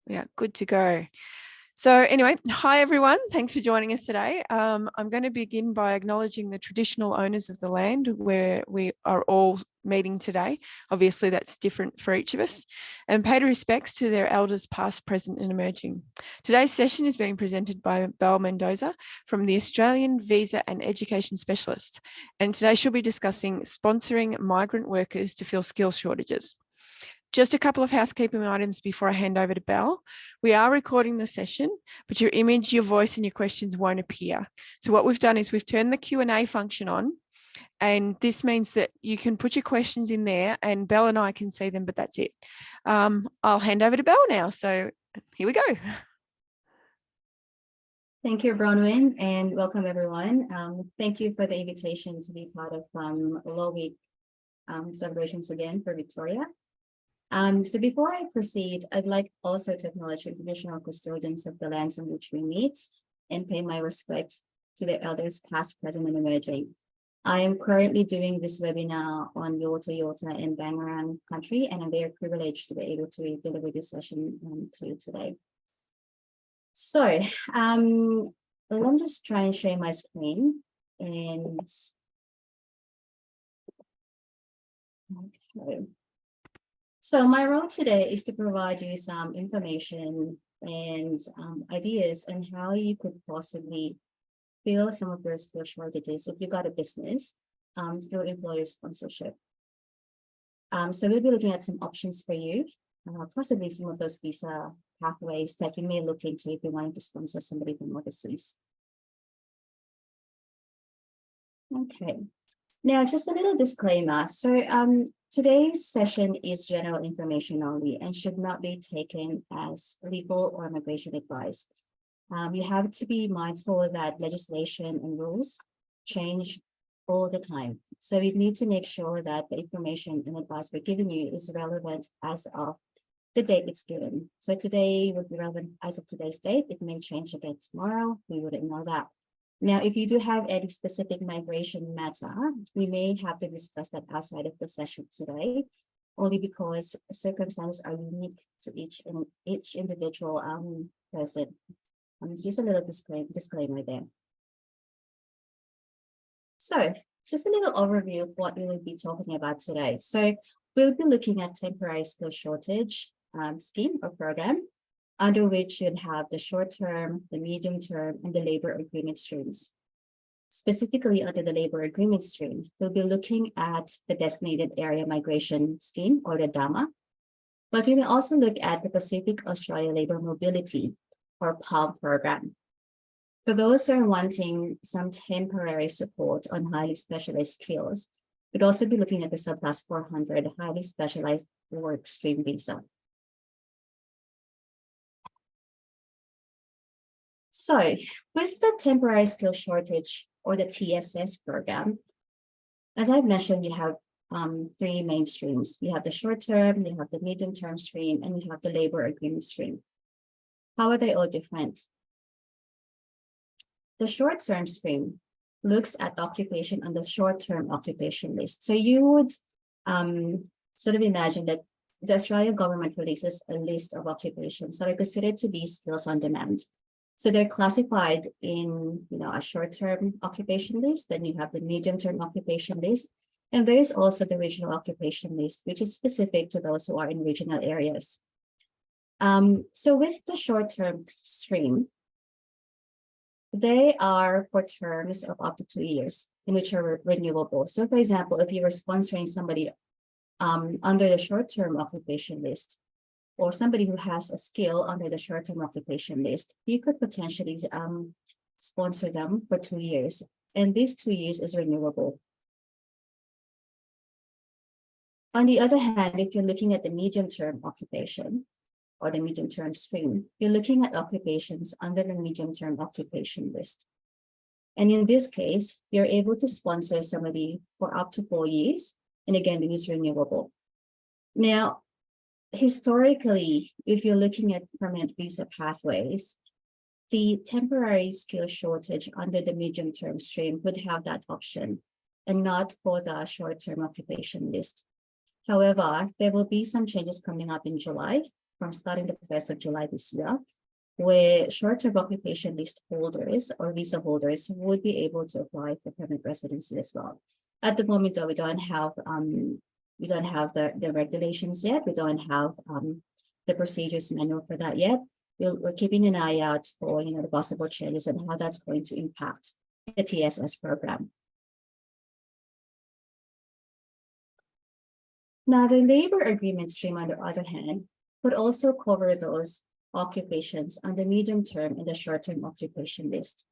Yeah, good to go. So anyway, hi everyone. Thanks for joining us today. I'm going to begin by acknowledging the traditional owners of the land where we are all meeting today. Obviously, that's different for each of us, and pay respects to their elders past, present and emerging. Today's session is being presented by Belle Mendoza from the Australian Visa and Education Specialists, and today she'll be discussing sponsoring migrant workers to fill skill shortages. Just a couple of housekeeping items before I hand over to Belle. We are recording the session, but your image, your voice and your questions won't appear. So what we've done is we've turned the Q&A function on, and this means that you can put your questions in there and Belle and I can see them, but that's it. I'll hand over to Belle now. So here we go. Thank you, Bronwyn, and welcome everyone. Thank you for the invitation to be part of Law Week celebrations again for Victoria. So before I proceed, I'd like also to acknowledge the traditional custodians of the lands on which we meet and pay my respect to their elders past, present, and emerging. I am currently doing this webinar on Yorta and Marram country, and I'm very privileged to be able to deliver this session to you today. So let me just try and share my screen. And okay. So my role today is to provide you some information and ideas on how you could possibly fill some of those skill shortages if you got a business through employer sponsorship. So we'll be looking at some options for you, possibly some of those visa pathways that you may look into if you're wanting to sponsor somebody from overseas. Okay. Now, just a little disclaimer. So today's session is general information only and should not be taken as legal or immigration advice. You have to be mindful that legislation and rules change all the time. So we need to make sure that the information and advice we're giving you is relevant as of the date it's given. So today would be relevant as of today's date. It may change again tomorrow. We wouldn't know that. Now, if you do have any specific migration matter, we may have to discuss that outside of the session today, only because circumstances are unique to each individual person. Just a little disclaimer there. So just a little overview of what we will be talking about today. So we'll be looking at temporary skill shortage scheme or program, under which you'd have the short-term, the medium-term, and the labor agreement streams. Specifically under the labor agreement stream, we'll be looking at the Designated Area Migration Scheme, or the DAMA, but we may also look at the Pacific Australia Labor Mobility, or PALM program. For those who are wanting some temporary support on highly specialized skills, we'd also be looking at the Subclass 400 highly specialized work stream visa. So with the temporary skill shortage, or the TSS program, as I've mentioned, you have three main streams. You have the short term, you have the medium term stream, and you have the labor agreement stream. How are they all different? The short term stream looks at occupation on the short term occupation list. So you would sort of imagine that the Australian government releases a list of occupations that are considered to be skills on demand. So they're classified in, a short-term occupation list, then you have the medium-term occupation list, and there is also the regional occupation list, which is specific to those who are in regional areas. So with the short-term stream, they are for terms of up to 2 years, in which are renewable. So for example, if you were sponsoring somebody under the short-term occupation list, or somebody who has a skill under the short-term occupation list, you could potentially sponsor them for 2 years. And these 2 years is renewable. On the other hand, if you're looking at the medium-term occupation or the medium-term stream, you're looking at occupations under the medium-term occupation list. And in this case, you're able to sponsor somebody for up to 4 years. And again, it is renewable. Now, historically, if you're looking at permanent visa pathways, the temporary skill shortage under the medium-term stream would have that option and not for the short-term occupation list. However, there will be some changes coming up in July from starting the 1st of July this year, where short-term occupation list holders or visa holders would be able to apply for permanent residency as well. At the moment, though, we don't have the regulations yet. We don't have the procedures manual for that yet. We're keeping an eye out for the possible changes and how that's going to impact the TSS program. Now, the labor agreement stream, on the other hand, could also cover those occupations on the medium-term and the short-term occupation list.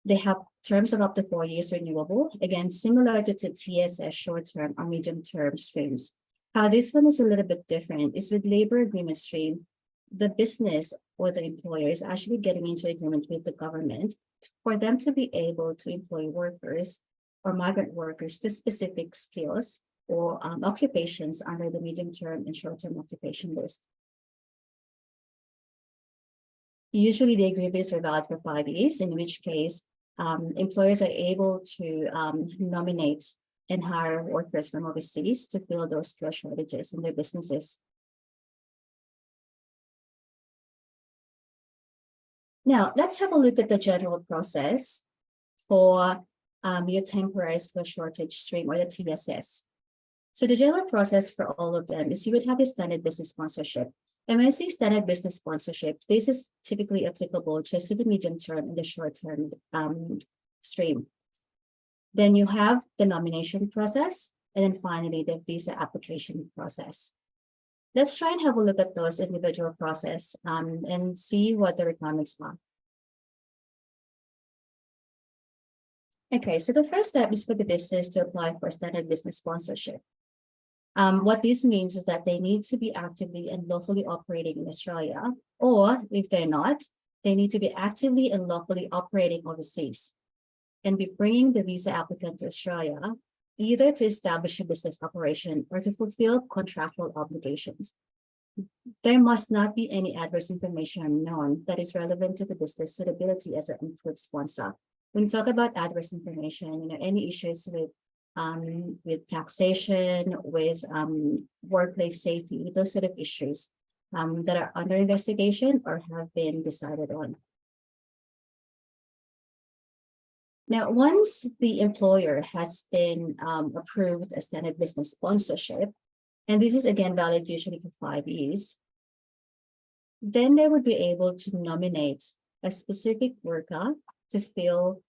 They have terms of up to 4 years renewable, again, similar to the TSS short-term or medium-term streams. How this one is a little bit different is with labor agreement stream, the business or the employer is actually getting into agreement with the government for them to be able to employ workers or migrant workers to specific skills or occupations under the medium-term and short-term occupation list. Usually the agreements are valid for 5 years, in which case employers are able to nominate and hire workers from overseas to fill those skill shortages in their businesses. Now, let's have a look at the general process for your temporary skill shortage stream, or the TSS. So the general process for all of them is you would have a standard business sponsorship. And when I say standard business sponsorship, this is typically applicable just to the medium term and the short term stream. Then you have the nomination process, and then finally the visa application process. Let's try and have a look at those individual process and see what the requirements are. Okay, so the first step is for the business to apply for standard business sponsorship. What this means is that they need to be actively and lawfully operating in Australia, or if they're not, they need to be actively and lawfully operating overseas and be bringing the visa applicant to Australia, either to establish a business operation or to fulfill contractual obligations. There must not be any adverse information known that is relevant to the business suitability as an approved sponsor. When we talk about adverse information, any issues with taxation, with workplace safety, those sort of issues that are under investigation or have been decided on. Now, once the employer has been approved a standard business sponsorship, and this is again valid usually for 5 years, then they would be able to nominate a specific worker to fill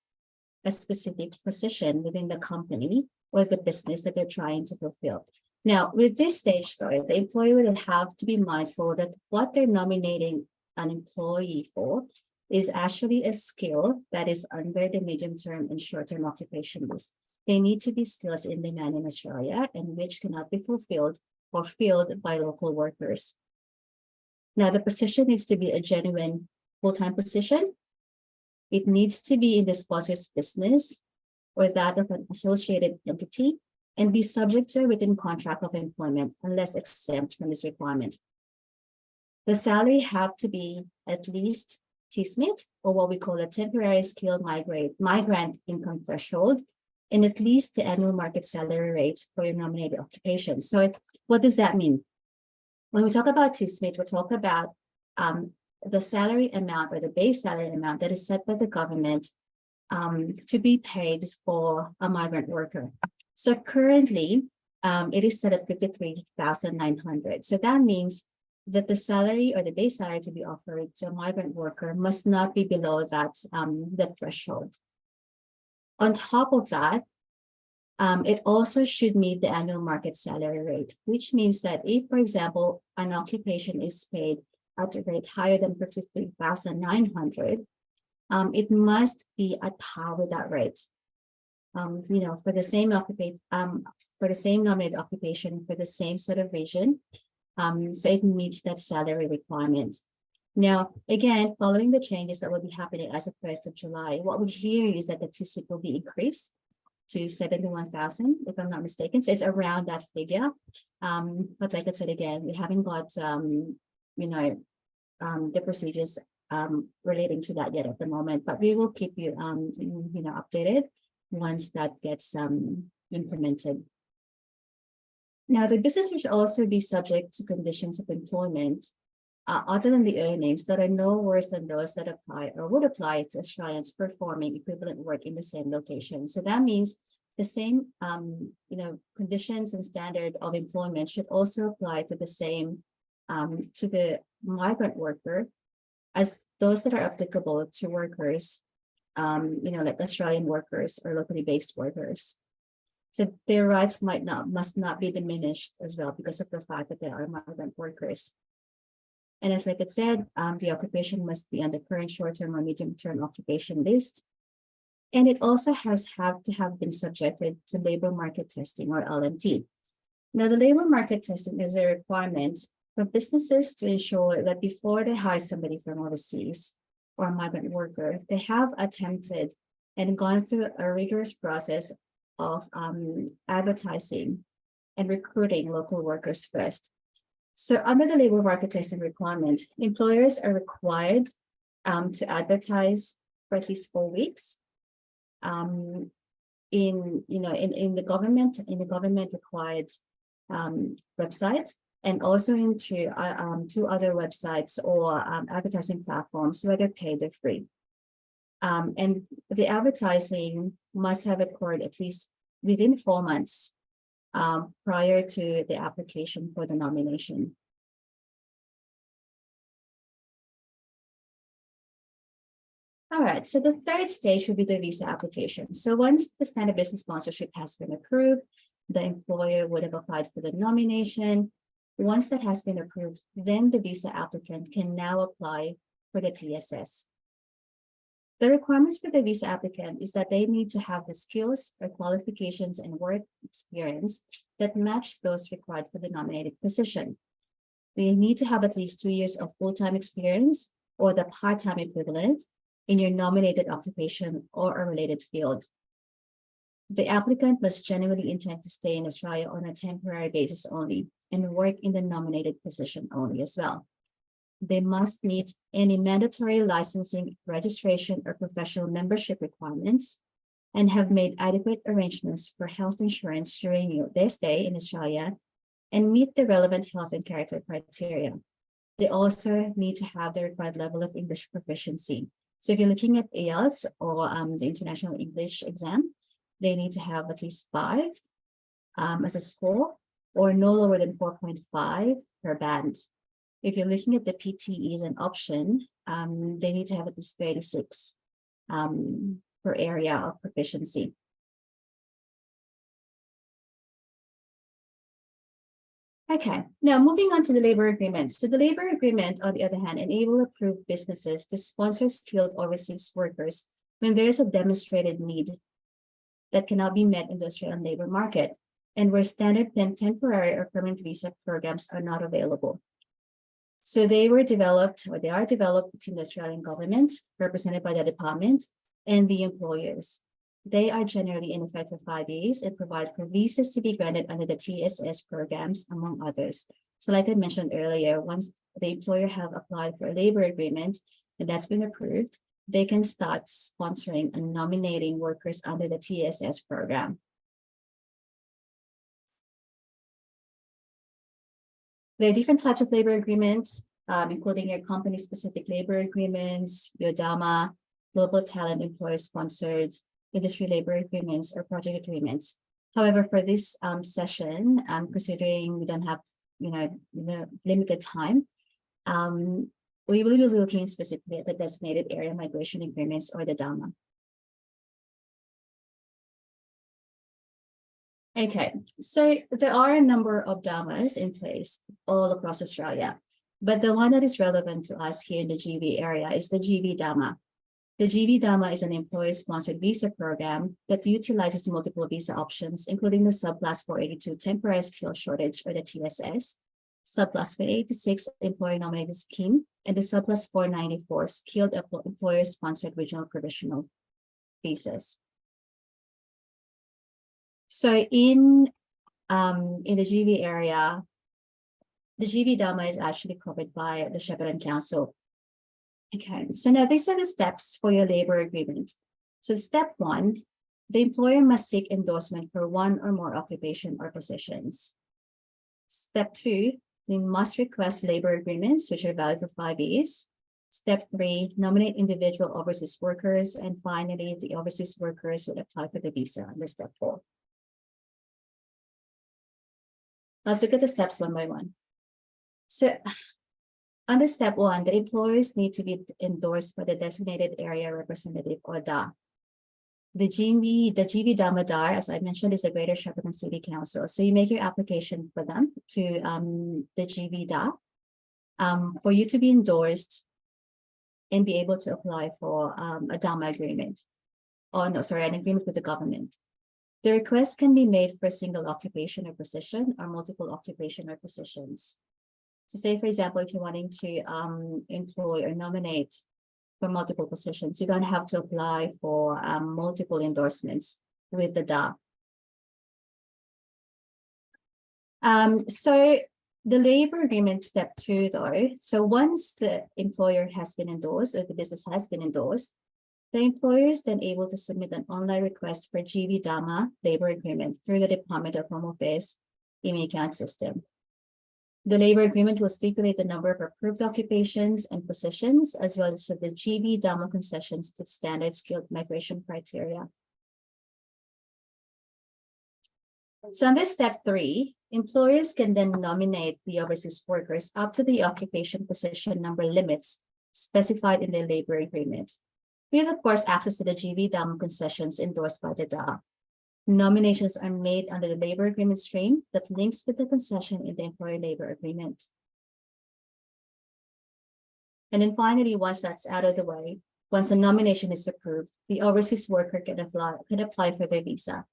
a specific position within the company or the business that they're trying to fulfill. Now, with this stage, though, the employer will have to be mindful that what they're nominating an employee for is actually a skill that is under the medium-term and short-term occupation list. They need to be skills in demand in Australia and which cannot be fulfilled or filled by local workers. Now, the position needs to be a genuine full-time position. It needs to be in the sponsor's business or that of an associated entity and be subject to a written contract of employment unless exempt from this requirement. The salary have to be at least TSMIT, or what we call a temporary skilled migrant income threshold, and at least the annual market salary rate for your nominated occupation. So what does that mean? When we talk about TSMIT, we talk about the salary amount or the base salary amount that is set by the government to be paid for a migrant worker. So currently, it is set at 53,900. So that means that the salary or the base salary to be offered to a migrant worker must not be below that threshold. On top of that, it also should meet the annual market salary rate, which means that if, for example, an occupation is paid at a rate higher than 53,900, it must be at par with that rate. For the same nominated occupation for the same sort of region, so it meets that salary requirement. Now, again, following the changes that will be happening as of 1st of July, what we hear is that the TSMIT will be increased to 71,000, if I'm not mistaken. So it's around that figure. But like I said, again, we haven't got, the procedures relating to that yet at the moment, but we will keep you, updated once that gets implemented. Now, the business should also be subject to conditions of employment other than the earnings that are no worse than those that apply or would apply to Australians performing equivalent work in the same location. So that means the same conditions and standard of employment should also apply to the same to the migrant worker as those that are applicable to workers, like Australian workers or locally based workers. So their rights must not be diminished as well because of the fact that they are migrant workers. And as like it said, the occupation must be on the current short-term or medium-term occupation list. And it also have to have been subjected to labor market testing or LMT. Now, the labor market testing is a requirement for businesses to ensure that before they hire somebody from overseas or a migrant worker, they have attempted and gone through a rigorous process of advertising and recruiting local workers first. So under the labor market testing requirement, employers are required to advertise for at least 4 weeks in the government required website, and also into two other websites or advertising platforms, whether paid or free. And the advertising must have occurred at least within 4 months prior to the application for the nomination. All right, so the third stage would be the visa application. So once the standard business sponsorship has been approved, the employer would have applied for the nomination. Once that has been approved, then the visa applicant can now apply for the TSS. The requirements for the visa applicant is that they need to have the skills or qualifications and work experience that match those required for the nominated position. They need to have at least 2 years of full-time experience or the part-time equivalent in your nominated occupation or a related field. The applicant must genuinely intend to stay in Australia on a temporary basis only and work in the nominated position only as well. They must meet any mandatory licensing, registration, or professional membership requirements and have made adequate arrangements for health insurance during their stay in Australia and meet the relevant health and character criteria. They also need to have the required level of English proficiency. So if you're looking at IELTS or the International English exam, they need to have at least 5 as a score or no lower than 4.5 per band. If you're looking at the PTE as an option, they need to have at least 36 per area of proficiency. Okay, now moving on to the labor agreement. So the labor agreement, on the other hand, enable approved businesses to sponsor skilled overseas workers when there is a demonstrated need that cannot be met in the Australian labor market and where standard and temporary or permanent visa programs are not available. So they were developed, or they are developed between the Australian government, represented by the department, and the employers. They are generally in effect for 5 years and provide for visas to be granted under the TSS programs, among others. So like I mentioned earlier, once the employer have applied for a labor agreement and that's been approved, they can start sponsoring and nominating workers under the TSS program. There are different types of labor agreements, including your company-specific labor agreements, your DAMA, global talent employer-sponsored, industry labor agreements, or project agreements. However, for this session, considering we don't have limited time, we will be looking specifically at the designated area migration agreements, or the DAMA. Okay, so there are a number of DAMAs in place all across Australia, but the one that is relevant to us here in the GB area is the GB DAMA. The GB DAMA is an employer-sponsored visa program that utilizes multiple visa options, including the Subclass 482 Temporary Skill Shortage, or the TSS, Subclass 486 Employer-Nominated Scheme, and the Subclass 494 Skilled Employer-Sponsored Regional Provisional Visas. So in the GB area, the GB DAMA is actually covered by the Shepparton Council. Okay, so now these are the steps for your labor agreement. So step 1, the employer must seek endorsement for one or more occupation or positions. Step 2, we must request labor agreements, which are valid for 5 years. Step 3, nominate individual overseas workers. And finally, the overseas workers would apply for the visa under step 4. Let's look at the steps one by one. So under step 1, the employers need to be endorsed by the designated area representative, or DA. The GB Dama DAR, as I mentioned, is the Greater Shepparton City Council. So you make your application for them to the GB DA for you to be endorsed and be able to apply for a Dama agreement. Oh, no, sorry, an agreement with the government. The request can be made for a single occupation or position or multiple occupation or positions. So say, for example, if you're wanting to employ or nominate for multiple positions, you don't have to apply for multiple endorsements with the DA. So the labor agreement step 2, though, so once the employer has been endorsed or the business has been endorsed, the employer is then able to submit an online request for GB Dama labor agreements through the Department of Home Affairs email account system. The labor agreement will stipulate the number of approved occupations and positions, as well as the GB Dama concessions to standard skilled migration criteria. So on this step 3, employers can then nominate the overseas workers up to the occupation position number limits specified in their labor agreement. We have, of course, access to the GB Dama concessions endorsed by the DA. Nominations are made under the labor agreement stream that links with the concession in the employer labor agreement. And then finally, once that's out of the way, once a nomination is approved, the overseas worker can apply for their visa.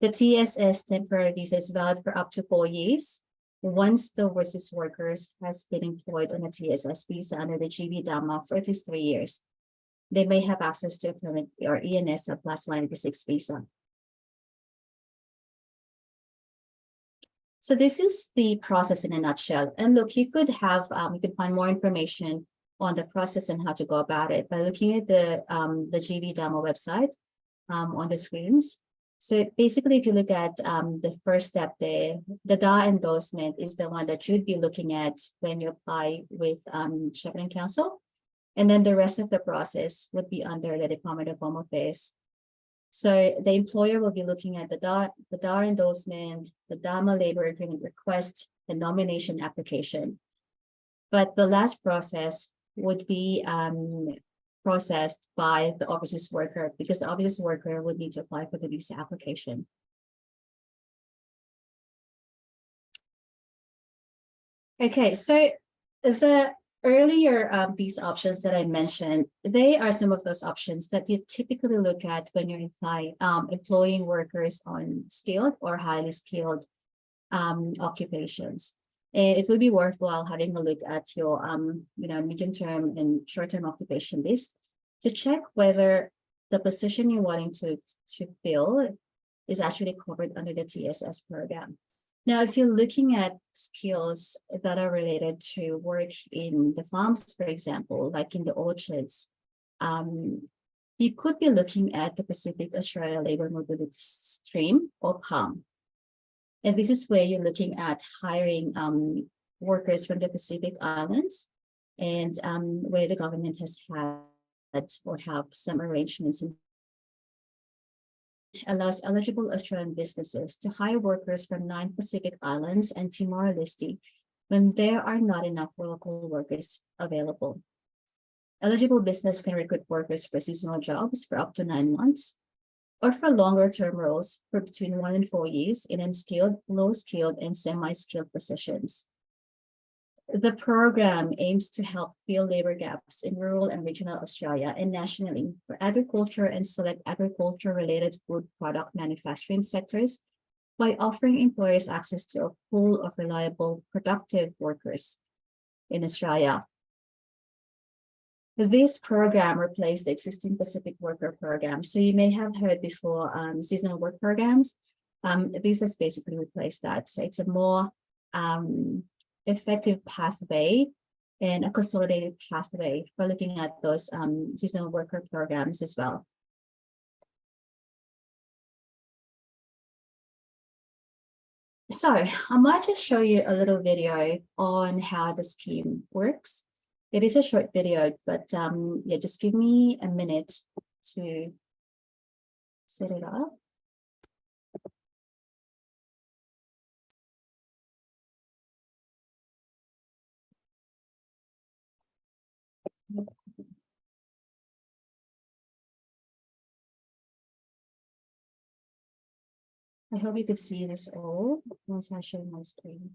The TSS temporary visa is valid for up to 4 years. Once the overseas workers has been employed on a TSS visa under the GB Dama for at least 3 years, they may have access to a permanent or ENS plus 186 visa. So this is the process in a nutshell. And look, you could find more information on the process and how to go about it by looking at the GB Dama website on the screens. So basically, if you look at the first step there, the DA endorsement is the one that you'd be looking at when you apply with Shepparton Council. And then the rest of the process would be under the Department of Home Affairs. So the employer will be looking at the DA endorsement, the Dama labor agreement request, the nomination application. But the last process would be processed by the overseas worker, because the overseas worker would need to apply for the visa application. Okay, so the earlier visa options that I mentioned, they are some of those options that you typically look at when you're employing workers on skilled or highly skilled occupations. And it would be worthwhile having a look at your medium-term and short-term occupation list to check whether the position you're wanting to fill is actually covered under the TSS program. Now, if you're looking at skills that are related to work in the farms, for example, like in the orchards, you could be looking at the Pacific Australia Labour Mobility Stream, or PALM. And this is where you're looking at hiring workers from the Pacific Islands, and where the government has had or have some arrangements in allows eligible Australian businesses to hire workers from 9 Pacific Islands and Timor-Leste when there are not enough local workers available. Eligible business can recruit workers for seasonal jobs for up to 9 months, or for longer-term roles for between 1 and 4 years in unskilled, low-skilled, and semi-skilled positions. The program aims to help fill labor gaps in rural and regional Australia and nationally for agriculture and select agriculture-related food product manufacturing sectors by offering employers access to a pool of reliable, productive workers in Australia. This program replaced the existing Pacific Worker Program. So you may have heard before seasonal work programs. This has basically replaced that. So it's a more effective pathway and a consolidated pathway for looking at those seasonal worker programs as well. So I might just show you a little video on how the scheme works. It is a short video, but yeah, just give me a minute to set it up. I hope you could see this all once I share my screen.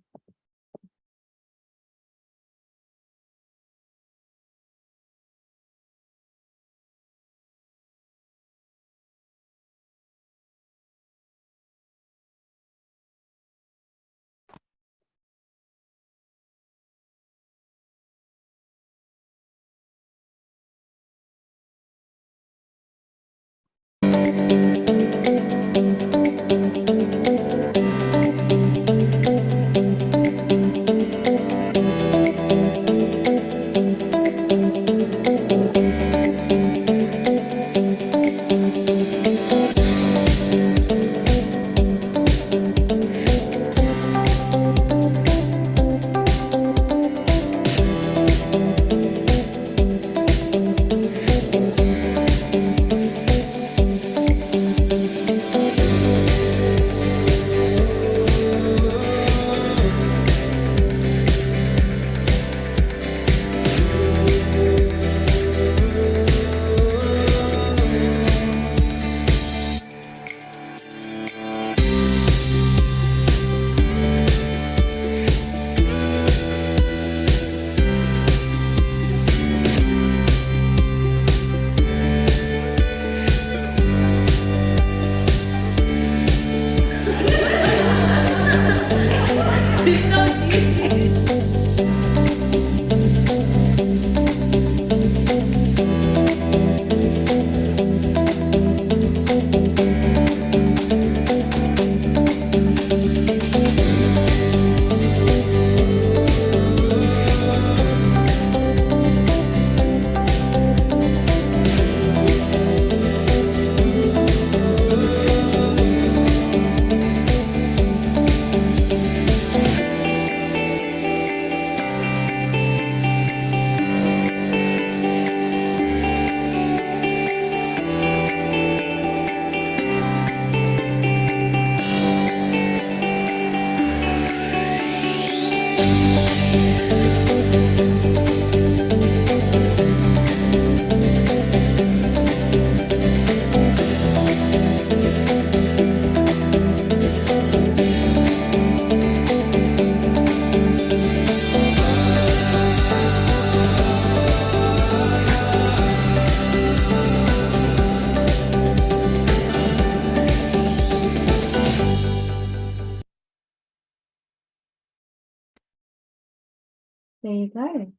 There you go.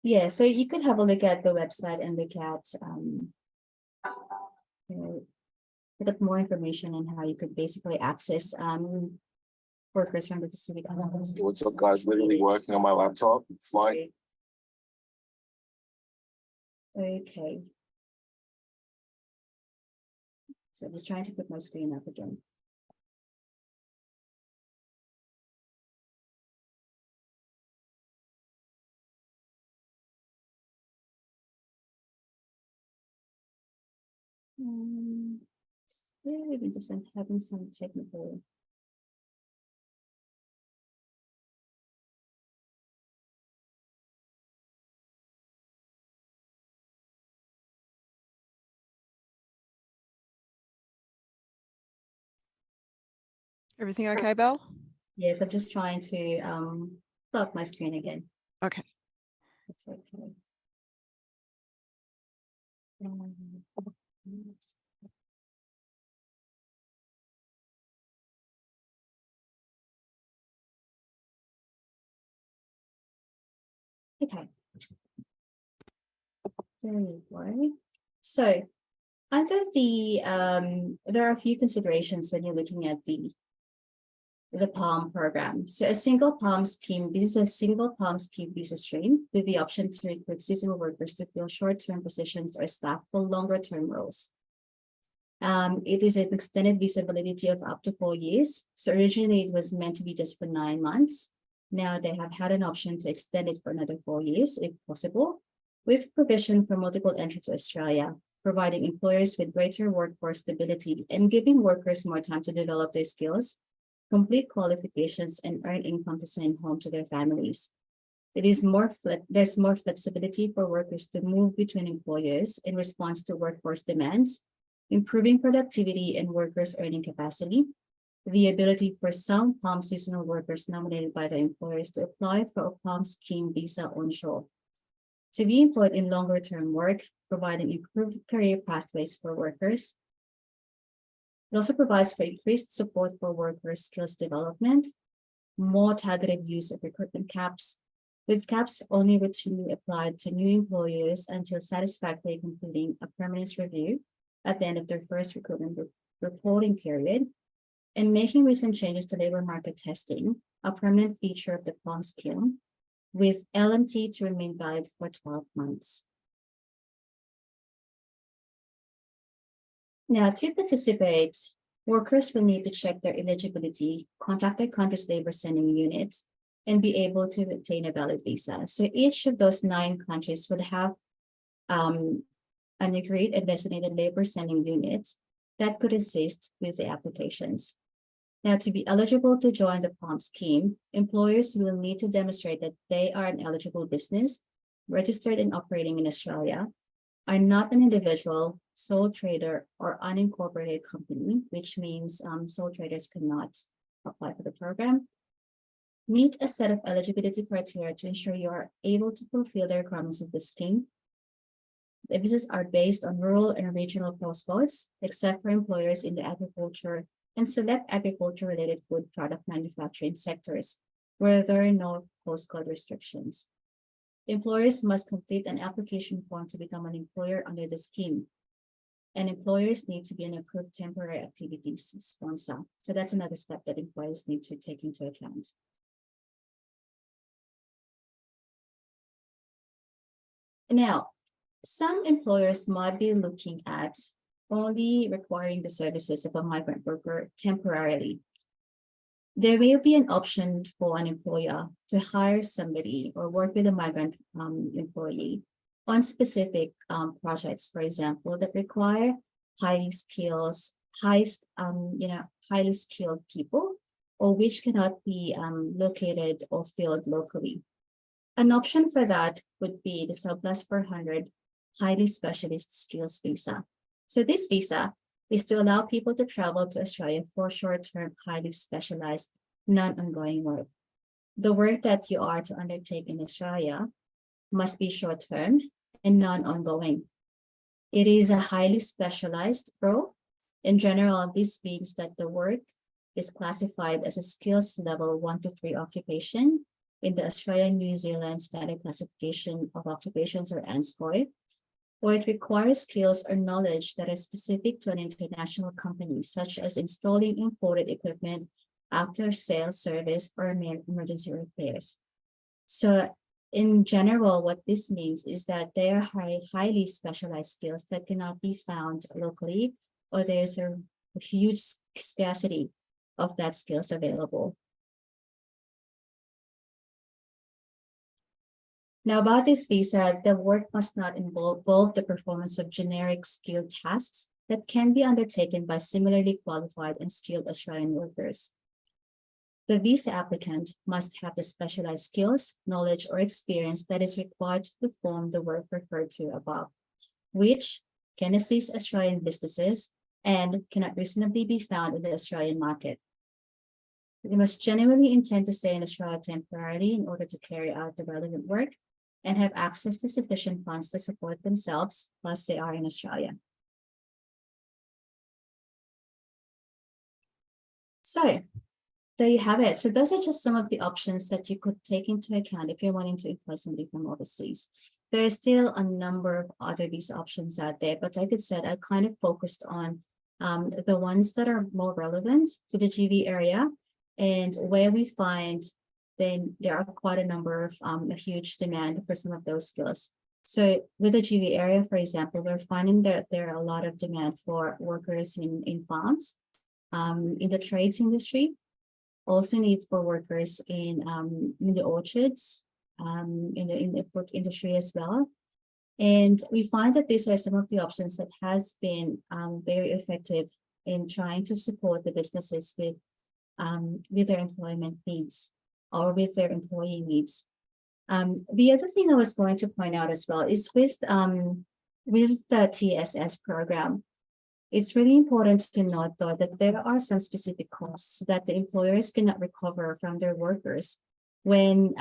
Yeah, so you could have a look at the website and look at you know, look at more information on how you could basically access workers from the Pacific Islands. What's up, guys? Literally working on my laptop. Fine. Okay. So I'm just trying to put my screen up again. Maybe just having some technical. Everything okay, Belle? Yes, I'm just trying to stop my screen again. Okay. It's okay. Okay. There you go. So under the there are a few considerations when you're looking at the PALM program. So a single PALM scheme, this is a single PALM scheme visa stream with the option to recruit seasonal workers to fill short-term positions or staff for longer-term roles. It is an extended visa validity of up to 4 years. So originally it was meant to be just for 9 months. Now they have had an option to extend it for another 4 years, if possible, with provision for multiple entry to Australia, providing employers with greater workforce stability and giving workers more time to develop their skills, complete qualifications, and earn income to send home to their families. There's more flexibility for workers to move between employers in response to workforce demands, improving productivity and workers' earning capacity, the ability for some PALM seasonal workers nominated by the employers to apply for a PALM scheme visa onshore, to be employed in longer-term work, providing improved career pathways for workers. It also provides for increased support for workers' skills development, more targeted use of recruitment caps, with caps only routinely applied to new employers until satisfactorily completing a permanence review at the end of their first recruitment reporting period, and making recent changes to labor market testing a permanent feature of the PALM scheme, with LMT to remain valid for 12 months. Now, to participate, workers will need to check their eligibility, contact their country's labor sending units, and be able to obtain a valid visa. So each of those 9 countries would have an agreed and designated labor sending unit that could assist with the applications. Now, to be eligible to join the PALM scheme, employers will need to demonstrate that they are an eligible business, registered and operating in Australia, are not an individual, sole trader, or unincorporated company, which means sole traders cannot apply for the program, meet a set of eligibility criteria to ensure you are able to fulfill the requirements of the scheme. The visas are based on rural and regional postcodes, except for employers in the agriculture and select agriculture-related food product manufacturing sectors, where there are no postcode restrictions. Employers must complete an application form to become an employer under the scheme, and employers need to be an approved temporary activities sponsor. So that's another step that employers need to take into account. Now, some employers might be looking at only requiring the services of a migrant worker temporarily. There may be an option for an employer to hire somebody or work with a migrant employee on specific projects, for example, that require highly skilled people, or which cannot be located or filled locally. An option for that would be the surplus 400 highly specialist skills visa. So this visa is to allow people to travel to Australia for short-term, highly specialized, non-ongoing work. The work that you are to undertake in Australia must be short-term and non-ongoing. It is a highly specialized role. In general, this means that the work is classified as a skills level 1 to 3 occupation in the Australian-New Zealand Standard Classification of Occupations, or ANSCOI, or it requires skills or knowledge that are specific to an international company, such as installing imported equipment, after-sales service, or emergency repairs. So in general, what this means is that there are highly specialized skills that cannot be found locally, or there's a huge scarcity of that skills available. Now, about this visa, the work must not involve the performance of generic skilled tasks that can be undertaken by similarly qualified and skilled Australian workers. The visa applicant must have the specialized skills, knowledge, or experience that is required to perform the work referred to above, which can assist Australian businesses and cannot reasonably be found in the Australian market. They must genuinely intend to stay in Australia temporarily in order to carry out the relevant work and have access to sufficient funds to support themselves whilst they are in Australia. So there you have it. So those are just some of the options that you could take into account if you're wanting to employ somebody from overseas. There is still a number of other visa options out there, but like I said, I kind of focused on the ones that are more relevant to the GV area, and where we find then there are quite a number of a huge demand for some of those skills. So with the GV area, for example, we're finding that there are a lot of demand for workers in farms, in the trades industry, also needs for workers in the orchards, in the fruit industry as well. And we find that these are some of the options that has been very effective in trying to support the businesses with their employment needs or with their employee needs. The other thing I was going to point out as well is with the TSS program, it's really important to note, though, that there are some specific costs that the employers cannot recover from their workers when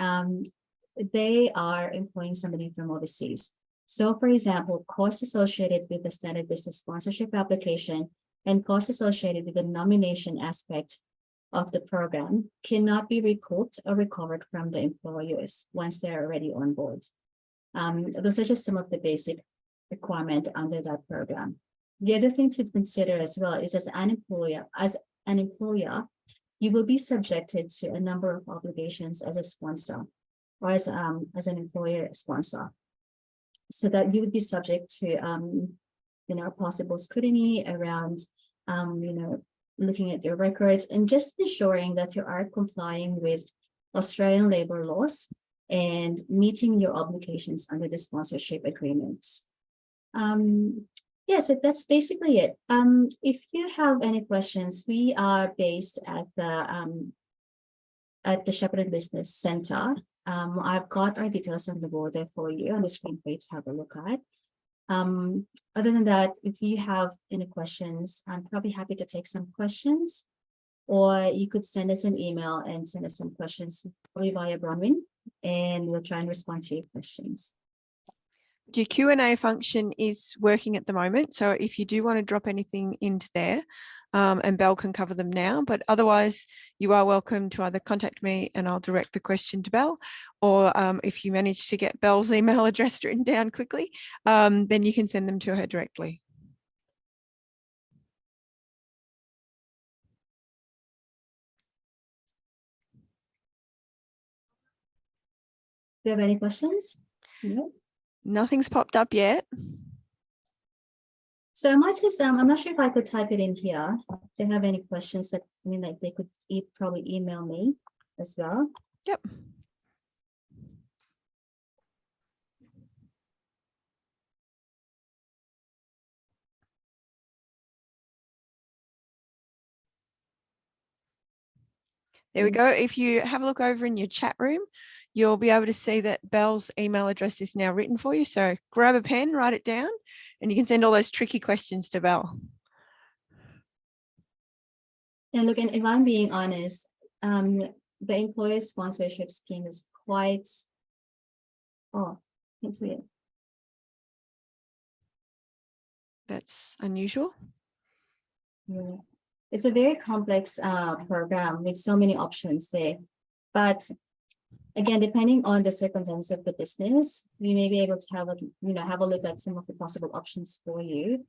they are employing somebody from overseas. So, for example, costs associated with the standard business sponsorship application and costs associated with the nomination aspect of the program cannot be recouped or recovered from the employers once they're already on board. Those are just some of the basic requirements under that program. The other thing to consider as well is as an employer, you will be subjected to a number of obligations as a sponsor or as an employer sponsor. So that you would be subject to possible scrutiny around looking at your records and just ensuring that you are complying with Australian labor laws and meeting your obligations under the sponsorship agreements. Yeah, so that's basically it. If you have any questions, we are based at the Shepparton Business Centre. I've got our details on the board there for you on the screen for you to have a look at. Other than that, if you have any questions, I'm probably happy to take some questions, or you could send us an email and send us some questions probably via Bronwyn, and we'll try and respond to your questions. Your Q&A function is working at the moment, so if you do want to drop anything into there, and Belle can cover them now, but otherwise you are welcome to either contact me and I'll direct the question to Belle, or if you manage to get Belle's email address written down quickly, then you can send them to her directly. Do you have any questions? No? Nothing's popped up yet. So I might just, I'm not sure if I could type it in here. If they have any questions that, like they could probably email me as well. Yep. There we go. If you have a look over in your chat room, you'll be able to see that Belle's email address is now written for you. So grab a pen, write it down, and you can send all those tricky questions to Belle. And look, and if I'm being honest, the employer sponsorship scheme is quite, can't see it. That's unusual. Yeah. It's a very complex program with so many options there. But again, depending on the circumstances of the business, we may be able to have a look at some of the possible options for you.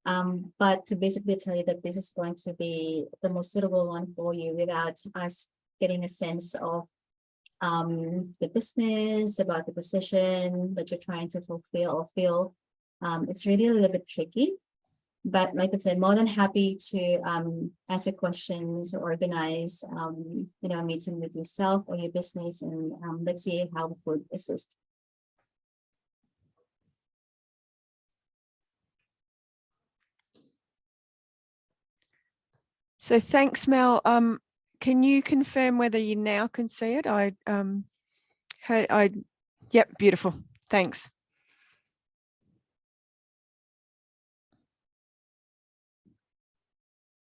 But to basically tell you that this is going to be the most suitable one for you without us getting a sense of the business, about the position that you're trying to fulfill or fill, it's really a little bit tricky. But like I said, more than happy to answer questions or organize, a meeting with yourself or your business, and let's see how we could assist. So thanks, Mel. Can you confirm whether you now can see it? Yep, beautiful. Thanks.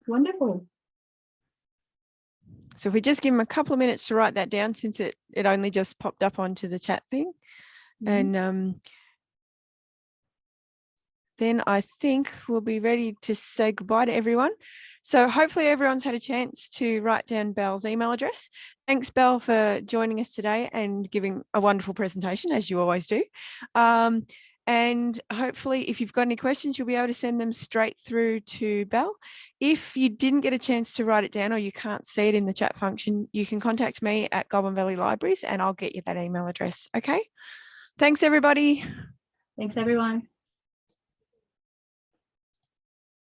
Wonderful. So if we just give them a couple of minutes to write that down, since it only just popped up onto the chat thing. Mm-hmm. And then I think we'll be ready to say goodbye to everyone. So hopefully everyone's had a chance to write down Belle's email address. Thanks, Belle, for joining us today and giving a wonderful presentation, as you always do. And hopefully if you've got any questions, you'll be able to send them straight through to Belle. If you didn't get a chance to write it down or you can't see it in the chat function, you can contact me at Goulburn Valley Libraries and I'll get you that email address. Okay. Thanks, everybody. Thanks, everyone.